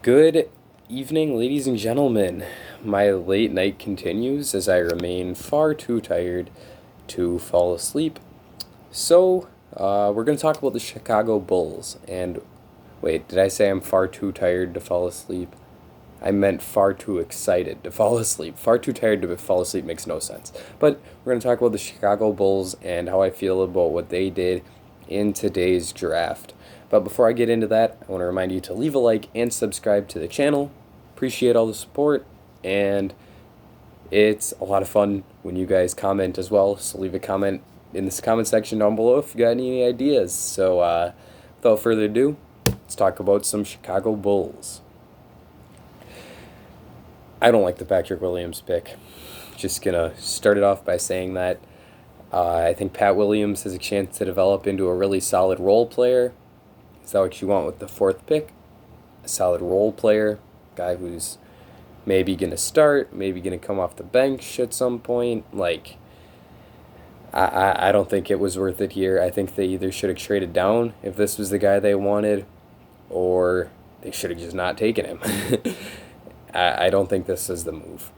Good evening, ladies and gentlemen. My late night continues as I remain far too tired to fall asleep. We're going to talk about the Chicago Bulls. And wait, did I say I'm far too tired to fall asleep? I meant far too excited to fall asleep. Far too tired to fall asleep makes no sense. But we're going to talk about the Chicago Bulls and how I feel about what they did in today's draft. But before I get into that, I want to remind you to leave a like and subscribe to the channel. Appreciate all the support, and it's a lot of fun when you guys comment as well. So leave a comment in this comment section down below if you got any ideas. Without further ado, let's talk about some Chicago Bulls. I don't like the Patrick Williams pick. Just gonna start it off by saying that I think Pat Williams has a chance to develop into a really solid role player. Is that what you want with the fourth pick? A solid role player, guy who's maybe going to start, maybe going to come off the bench at some point. I don't think it was worth it here. I think they either should have traded down if this was the guy they wanted, or they should have just not taken him. I don't think this is the move.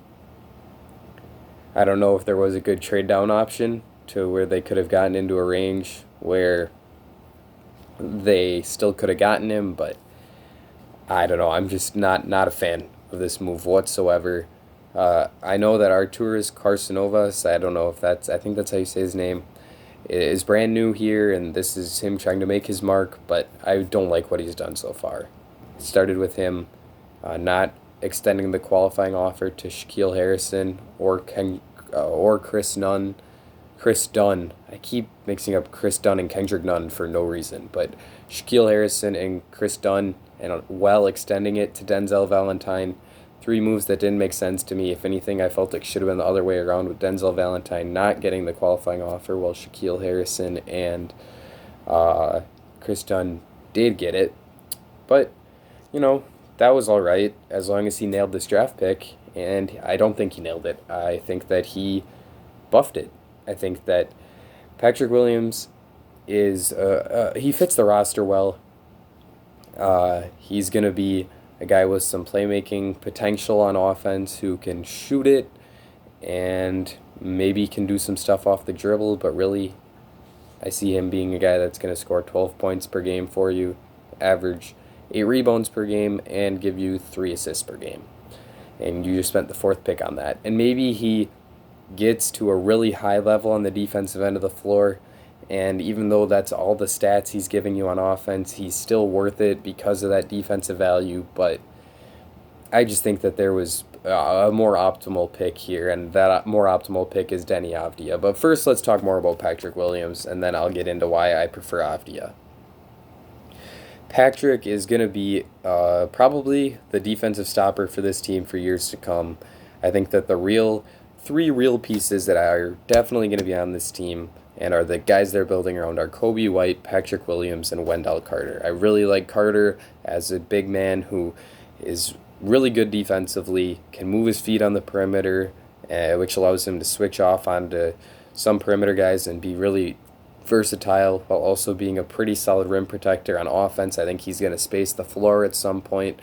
I don't know if there was a good trade down option to where they could have gotten into a range where they still could have gotten him, but I don't know. I'm just not a fan of this move whatsoever. I know that Arturas Karsanovas, I don't know if I think that's how you say his name, is brand new here, and this is him trying to make his mark, but I don't like what he's done so far. It started with him not extending the qualifying offer to Shaquille Harrison or Chris Dunn. I keep mixing up Chris Dunn and Kendrick Nunn for no reason, but Shaquille Harrison and Chris Dunn, and while extending it to Denzel Valentine. Three moves that didn't make sense to me. If anything, I felt it should have been the other way around, with Denzel Valentine not getting the qualifying offer while Shaquille Harrison and Chris Dunn did get it. But, that was all right as long as he nailed this draft pick, and I don't think he nailed it. I think that he buffed it. I think that Patrick Williams he fits the roster well. He's going to be a guy with some playmaking potential on offense who can shoot it and maybe can do some stuff off the dribble, but really I see him being a guy that's going to score 12 points per game for you, average 8 rebounds per game, and give you 3 assists per game. And you just spent the fourth pick on that. And maybe he gets to a really high level on the defensive end of the floor, and even though that's all the stats he's giving you on offense, he's still worth it because of that defensive value. But I just think that there was a more optimal pick here, and that more optimal pick is Deni Avdija. But first, let's talk more about Patrick Williams, and then I'll get into why I prefer Avdija. Patrick is going to be probably the defensive stopper for this team for years to come. I think that the three real pieces that are definitely going to be on this team and are the guys they're building around are Coby White, Patrick Williams, and Wendell Carter. I really like Carter as a big man who is really good defensively, can move his feet on the perimeter, which allows him to switch off onto some perimeter guys and be really versatile while also being a pretty solid rim protector on offense. I think he's going to space the floor at some point.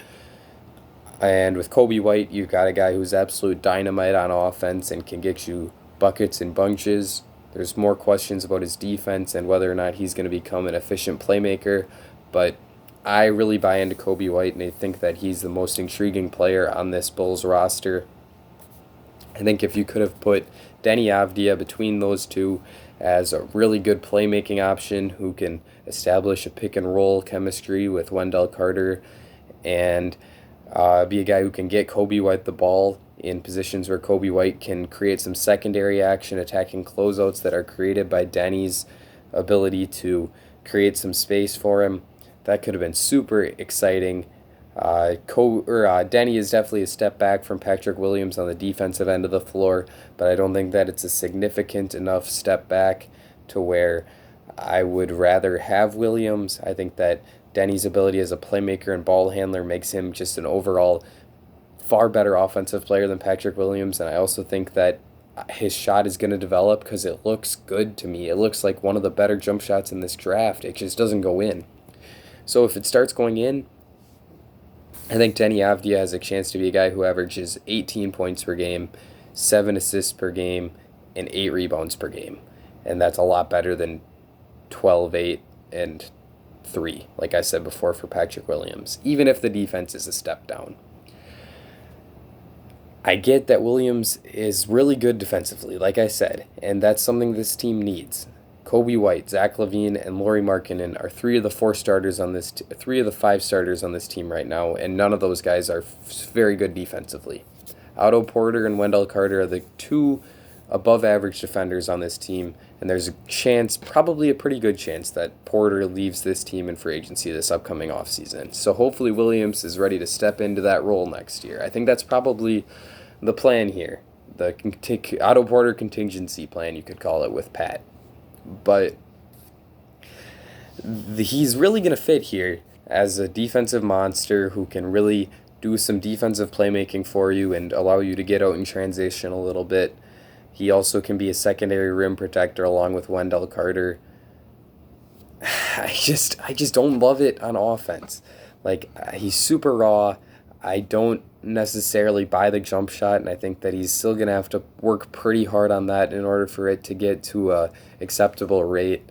And with Coby White, you've got a guy who's absolute dynamite on offense and can get you buckets in bunches. There's more questions about his defense and whether or not he's going to become an efficient playmaker, but I really buy into Coby White, and I think that he's the most intriguing player on this Bulls roster. I think if you could have put Deni Avdija between those two as a really good playmaking option who can establish a pick-and-roll chemistry with Wendell Carter and be a guy who can get Coby White the ball in positions where Coby White can create some secondary action, attacking closeouts that are created by Deni's ability to create some space for him. That could have been super exciting. Deni is definitely a step back from Patrick Williams on the defensive end of the floor, but I don't think that it's a significant enough step back to where I would rather have Williams. I think that Deni's ability as a playmaker and ball handler makes him just an overall far better offensive player than Patrick Williams, and I also think that his shot is going to develop because it looks good to me. It looks like one of the better jump shots in this draft. It just doesn't go in. So if it starts going in, I think Denny Avdia has a chance to be a guy who averages 18 points per game, 7 assists per game, and 8 rebounds per game. And that's a lot better than 12, 8, and 3, like I said before for Patrick Williams, even if the defense is a step down. I get that Williams is really good defensively, like I said, and that's something this team needs. Kobe White, Zach LaVine, and Lauri Markkanen are three of the four starters on this, three of the five starters on this team right now, and none of those guys are very good defensively. Otto Porter and Wendell Carter are the two above average defenders on this team, and there's a chance, probably a pretty good chance, that Porter leaves this team in free agency this upcoming offseason. So hopefully Williams is ready to step into that role next year. I think that's probably the plan here. The Otto Porter contingency plan, you could call it, with Pat. But he's really going to fit here as a defensive monster who can really do some defensive playmaking for you and allow you to get out in transition a little bit. He also can be a secondary rim protector along with Wendell Carter. I just don't love it on offense. Like, he's super raw. I don't necessarily buy the jump shot, and I think that he's still going to have to work pretty hard on that in order for it to get to a acceptable rate.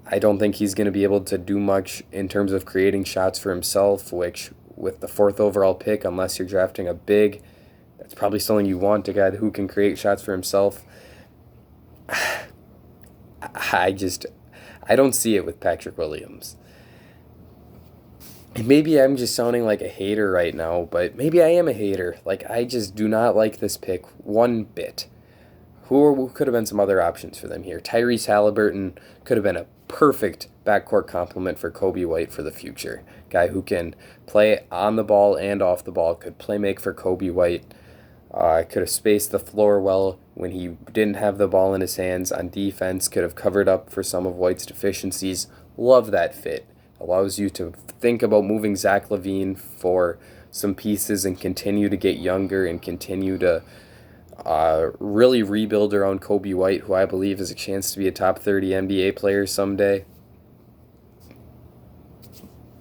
I don't think he's going to be able to do much in terms of creating shots for himself, which with the fourth overall pick, unless you're drafting a big, that's probably something you want, a guy who can create shots for himself. I don't see it with Patrick Williams. Maybe I'm just sounding like a hater right now, but maybe I am a hater. Like, I just do not like this pick one bit. Who could have been some other options for them here? Tyrese Halliburton could have been a perfect backcourt complement for Kobe White for the future. Guy who can play on the ball and off the ball, could play make for Kobe White. Could have spaced the floor well when he didn't have the ball in his hands on defense. Could have covered up for some of White's deficiencies. Love that fit. Allows you to think about moving Zach LaVine for some pieces and continue to get younger and continue to really rebuild around Kobe White, who I believe has a chance to be a top 30 NBA player someday.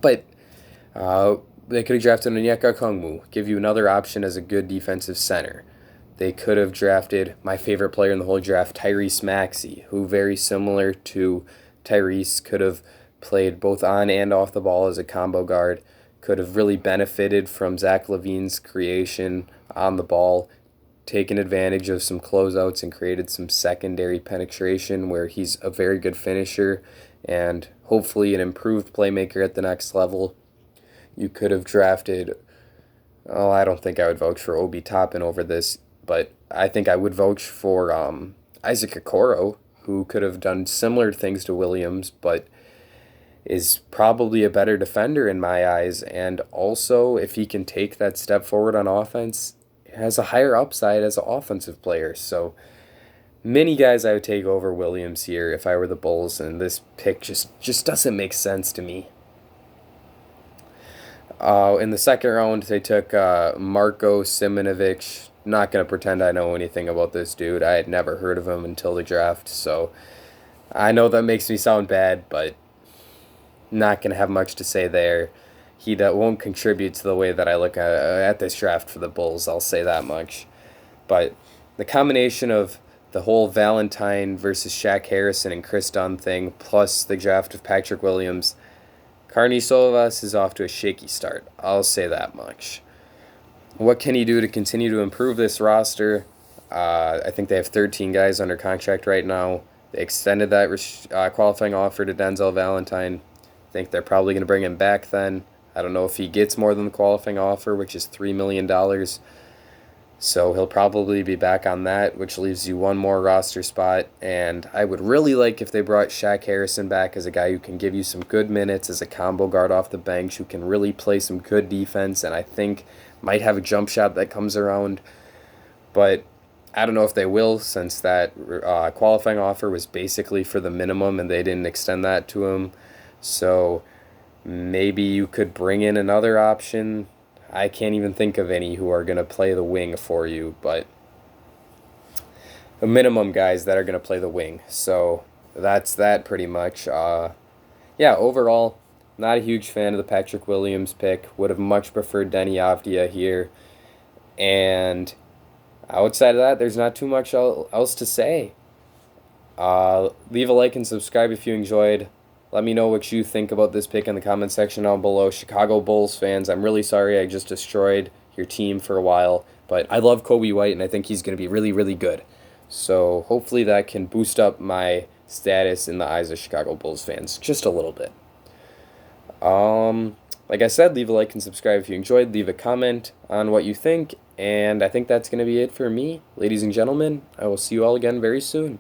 But they could have drafted Onyeka Okongwu, give you another option as a good defensive center. They could have drafted my favorite player in the whole draft, Tyrese Maxey, who, very similar to Tyrese, could have played both on and off the ball as a combo guard, could have really benefited from Zach LaVine's creation on the ball, taken advantage of some closeouts and created some secondary penetration where he's a very good finisher and hopefully an improved playmaker at the next level. You could have drafted, I don't think I would vouch for Obi Toppin over this, but I think I would vouch for Isaac Okoro, who could have done similar things to Williams, but is probably a better defender in my eyes, and also if he can take that step forward on offense, has a higher upside as an offensive player. So many guys I would take over Williams here if I were the Bulls, and this pick just doesn't make sense to me. In the second round, they took Marko Simonovic. Not going to pretend I know anything about this dude. I had never heard of him until the draft, so I know that makes me sound bad, but not going to have much to say there. He won't contribute to the way that I look at this draft for the Bulls, I'll say that much. But the combination of the whole Valentine versus Shaq Harrison and Chris Dunn thing, plus the draft of Patrick Williams, Carney Solovas is off to a shaky start. I'll say that much. What can he do to continue to improve this roster? I think they have 13 guys under contract right now. They extended that qualifying offer to Denzel Valentine. I think they're probably going to bring him back then. I don't know if he gets more than the qualifying offer, which is $3 million. So he'll probably be back on that, which leaves you one more roster spot. And I would really like if they brought Shaq Harrison back as a guy who can give you some good minutes as a combo guard off the bench, who can really play some good defense, and I think might have a jump shot that comes around. But I don't know if they will, since that qualifying offer was basically for the minimum and they didn't extend that to him. So maybe you could bring in another option. I can't even think of any who are going to play the wing for you, but a minimum guys that are going to play the wing. So that's that pretty much. Yeah, overall, Not a huge fan of the Patrick Williams pick. Would have much preferred Denny Avdia here. And outside of that, there's not too much else to say. Leave a like and subscribe if you enjoyed. Let me know what you think about this pick in the comment section down below. Chicago Bulls fans, I'm really sorry I just destroyed your team for a while, but I love Kobe White and I think he's going to be really, really good. So hopefully that can boost up my status in the eyes of Chicago Bulls fans just a little bit. Like I said, leave a like and subscribe if you enjoyed. Leave a comment on what you think, and I think that's going to be it for me. Ladies and gentlemen, I will see you all again very soon.